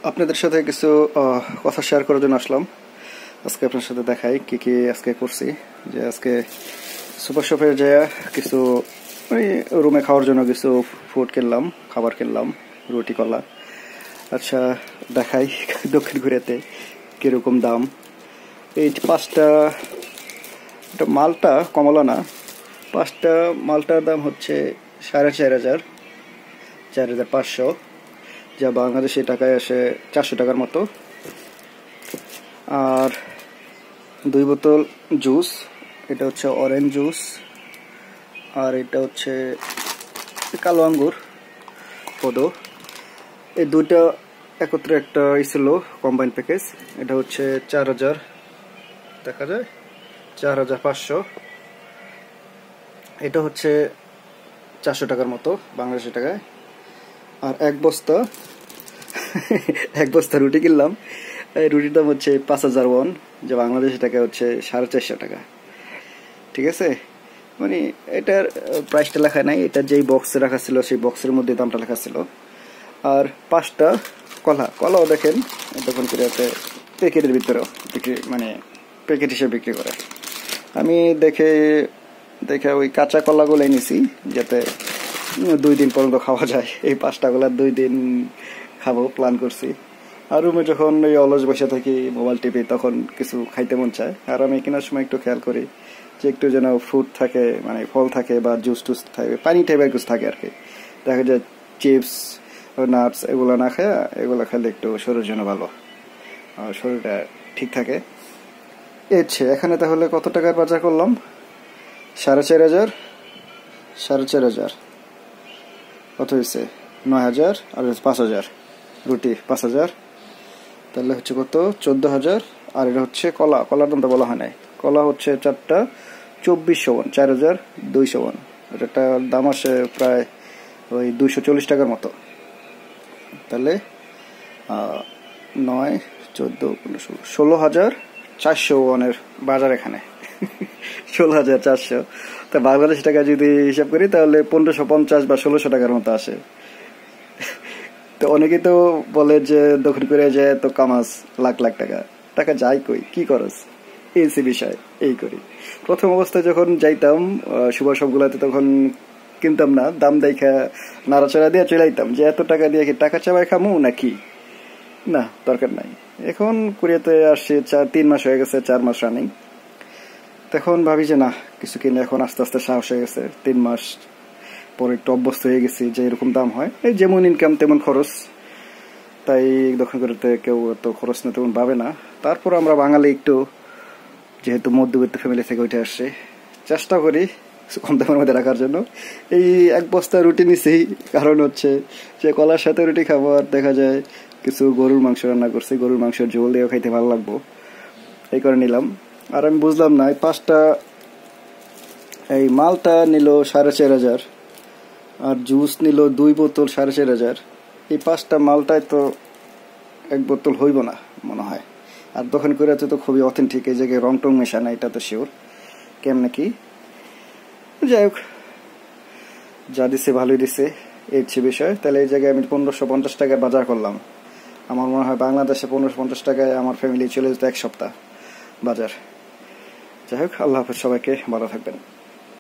আপনাদের সাথে কিছু কথা শেয়ার করার জন্য আসলাম। আজকে আপনার সাথে দেখাই কি কি আজকে করছি। যে আজকে সুপার শপে যায় কিছু ওই রুমে খাওয়ার জন্য কিছু ফুড কিনলাম, খাবার কিনলাম, রুটি কলা। আচ্ছা দেখাই দক্ষিণ কোরিয়াতে কীরকম দাম। এই 5টা মালটা কমলা না, 5টা মালটার দাম হচ্ছে 4,500, 4,500, যা বাংলাদেশি টাকায় আসে 400 টাকার মতো। আর 2 বোতল জুস, এটা হচ্ছে অরেঞ্জ জুস, আর এটা হচ্ছে কালো আঙ্গুর পদো। এই দুইটা একত্রে একটা ছিল কম্বাইন প্যাকেজ। এটা হচ্ছে 4,000, দেখা যায় 4,500। এটা হচ্ছে 400 টাকার মতো বাংলাদেশি টাকায়। আর এক বস্তা রুটি কিনলাম। এই রুটির দাম হচ্ছে 5,000 ওয়ান, যে বাংলাদেশি টাকায় হচ্ছে 450 টাকা। ঠিক আছে, মানে এটার প্রাইসটা লেখা নাই, এটা যেই বক্সে রাখা ছিল সেই বক্সের মধ্যে দামটা লেখা ছিল। আর 5টা কলাও দেখেন তখন কোরিয়াতে প্যাকেটের ভিতরেও বিক্রি, মানে প্যাকেট হিসেবে বিক্রি করে। আমি দেখে ওই কাঁচা কলাগুলো নিছি যাতে 2 দিন পর্যন্ত খাওয়া যায়। এই 5টা কলা 2 দিন খাবো প্ল্যান করছি। আর রুমে যখন ওই অলস বসে থাকি মোবাইল টিপি তখন কিছু খাইতে মন চায়। আর আমি কেনার সময় একটু খেয়াল করি যে একটু যেন ফ্রুট থাকে, মানে ফল থাকে বা জুস টুস থাকে, পানি টাইপের কিছু থাকে আর কি। দেখা যায় চিপস নাটস এগুলো না খায়, এগুলো খেলে একটু শরীরের জন্য ভালো, শরীরটা ঠিক থাকে। এখানে তাহলে কত টাকার বাজার করলাম? 4,500 কত হয়েছে? 9,000 আর 5,000 রুটি 5,000, তাহলে হচ্ছে কত? 14,000। আর এটা হচ্ছে কলার দামটা বলা হয় নাই। কলা হচ্ছে 4টা 2,400 ওয়ান, 4,200 ওয়ান। এটার দাম আসে প্রায় ওই 240 টাকার মতো। তাহলে 9, 14, 15, 16,400 ওয়ানের বাজার এখানে। 16,400, তা বাংলাদেশ টাকা যদি হিসাব করি তাহলে 1,550 বা 1,600 টাকার মতো আসে। তো অনেকেই তো বলে যে দক্ষিণ কোরিয়া যায় তো কামাস লাখ লাখ টাকা যায় কই, কি করস? এইসি বিষয় এই করি। প্রথম অবস্থায় যখন যাইতাম সুপার শপগুলোতে তখন কিনতাম না, দাম দেখা নাড়াচাড়া দিয়ে চলে আইতাম যে এত টাকা দিয়ে কি টাকা চাবাই খামু নাকি, না দরকার নাই। এখন কোরিয়াতে আসছে 3 মাস হয়ে গেছে, 4 মাস রানিং। তখন ভাবি যে না কিছু কিনে, এখন আস্তে আস্তে সাহস হয়ে গেছে। 3 মাস পরে একটু অভ্যস্ত হয়ে গেছি যে এরকম দাম হয়। এই যেমন ইনকাম তেমন খরচ, তাই দক্ষিণ কোরিয়াতে কেউ এত খরচ না তেমন ভাবে না। তারপর আমরা বাঙালি একটু যেহেতু মধ্যবিত্ত ফ্যামিলি থেকে উঠে আসছে, চেষ্টা করি কম দামের মধ্যে রাখার জন্য। এই এক বস্তা রুটি নিছি, কারণ হচ্ছে যে কলার সাথে রুটি খাবো। আর দেখা যায় কিছু গরুর মাংস রান্না করছি, গরুর মাংসের ঝোল দিয়েও খাইতে ভালো লাগবো, এই করে নিলাম। আর আমি বুঝলাম না, এই 5টা এই মালটা নিল 4,500, আর জুস নিল 2 বোতল 4,500। এই 5টা মালটায় তো 1 বোতল হইব না মনে হয়। আর দক্ষিণ কোরিয়াতে তো খুবই অথেন্টিক, এই জায়গায় রং টং মেশা না, এটা তো শিওর। কেমন কি যাই হোক, যা দিছে ভালোই দিছে, এই হচ্ছে বিষয়। তাহলে এই জায়গায় আমি 1,550 টাকায় বাজার করলাম। আমার মনে হয় বাংলাদেশে 1,550 টাকায় আমার ফ্যামিলি চলে যেত 1 সপ্তাহ বাজার। যাই হোক, আল্লাহ হাফেজ, সবাইকে ভালো থাকবেন।